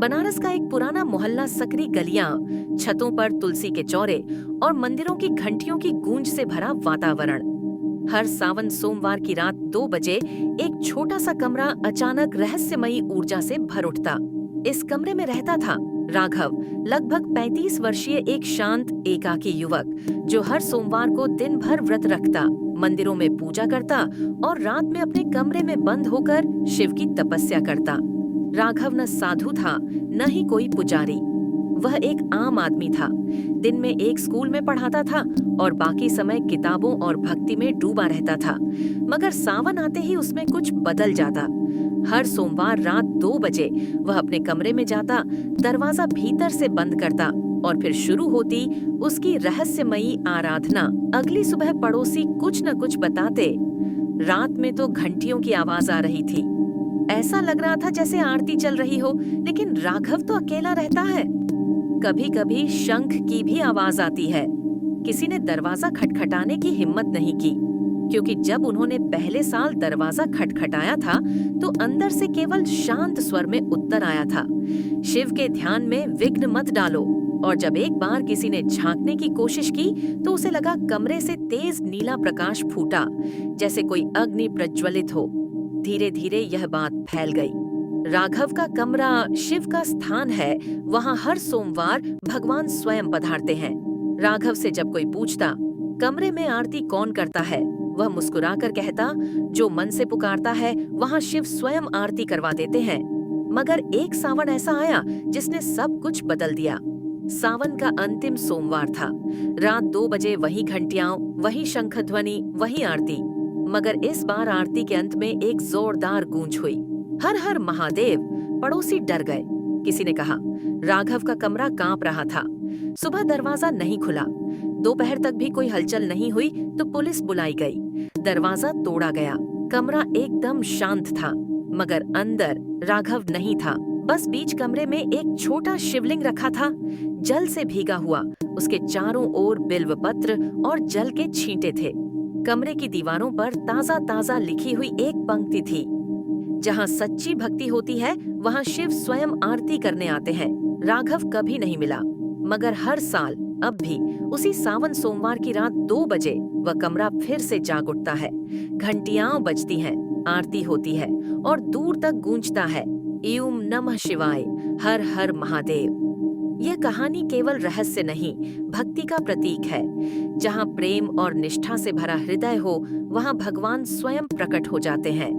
बनारस का एक पुराना मोहल्ला, सकरी गलियां, छतों पर तुलसी के चौरे और मंदिरों की घंटियों की गूंज से भरा वातावरण। हर सावन सोमवार की रात 2 बजे एक छोटा सा कमरा अचानक रहस्यमयी ऊर्जा से भर उठता। इस कमरे में रहता था राघव, लगभग 35 वर्षीय, एक शांत एकाकी युवक जो हर सोमवार को दिन भर व्रत रखता, मंदिरों में पूजा करता और रात में अपने कमरे में बंद होकर शिव की तपस्या करता। राघव न साधु था, न ही कोई पुजारी। वह एक आम आदमी था। दिन में एक स्कूल में पढ़ाता था और बाकी समय किताबों और भक्ति में डूबा रहता था। मगर सावन आते ही उसमें कुछ बदल जाता। हर सोमवार रात 2 बजे वह अपने कमरे में जाता, दरवाजा भीतर से बंद करता और फिर शुरू होती उसकी रहस्यमयी आराधना। अगली सुबह पड़ोसी कुछ न कुछ बताते। रात में तो घंटियों की आवाज आ रही थी। ऐसा लग रहा था जैसे आरती चल रही हो, लेकिन राघव तो अकेला रहता है। कभी कभी शंख की भी आवाज आती है। किसी ने दरवाजा खटखटाने की हिम्मत नहीं की, क्योंकि जब उन्होंने पहले साल दरवाजा खटखटाया था तो अंदर से केवल शांत स्वर में उत्तर आया था, शिव के ध्यान में विघ्न मत डालो। और जब एक बार किसी ने झांकने की कोशिश की तो उसे लगा कमरे से तेज नीला प्रकाश फूटा, जैसे कोई अग्नि प्रज्वलित हो। धीरे धीरे यह बात फैल गई। राघव का कमरा शिव का स्थान है, वहां हर सोमवार भगवान स्वयं पधारते हैं। राघव से जब कोई पूछता, कमरे में आरती कौन करता है, वह मुस्कुराकर कहता, जो मन से पुकारता है वहां शिव स्वयं आरती करवा देते हैं। मगर एक सावन ऐसा आया जिसने सब कुछ बदल दिया। सावन का अंतिम सोमवार था। रात 2 बजे वही घंटियां, वही शंखध्वनि, वही आरती। मगर इस बार आरती के अंत में एक जोरदार गूंज हुई, हर हर महादेव। पड़ोसी डर गए। किसी ने कहा, राघव का कमरा कांप रहा था। सुबह दरवाजा नहीं खुला। दोपहर तक भी कोई हलचल नहीं हुई तो पुलिस बुलाई गई। दरवाजा तोड़ा गया। कमरा एकदम शांत था, मगर अंदर राघव नहीं था। बस बीच कमरे में एक छोटा शिवलिंग रखा था, जल से भीगा हुआ। उसके चारों ओर बिल्वपत्र और जल के छींटे थे। कमरे की दीवारों पर ताजा ताजा लिखी हुई एक पंक्ति थी, जहाँ सच्ची भक्ति होती है वहाँ शिव स्वयं आरती करने आते हैं। राघव कभी नहीं मिला, मगर हर साल अब भी उसी सावन सोमवार की रात 2 बजे वह कमरा फिर से जाग उठता है। घंटियां बजती हैं, आरती होती है और दूर तक गूंजता है, ईम नमः शिवाय, हर हर महादेव। यह कहानी केवल रहस्य नहीं, भक्ति का प्रतीक है। जहाँ प्रेम और निष्ठा से भरा हृदय हो, वहाँ भगवान स्वयं प्रकट हो जाते हैं।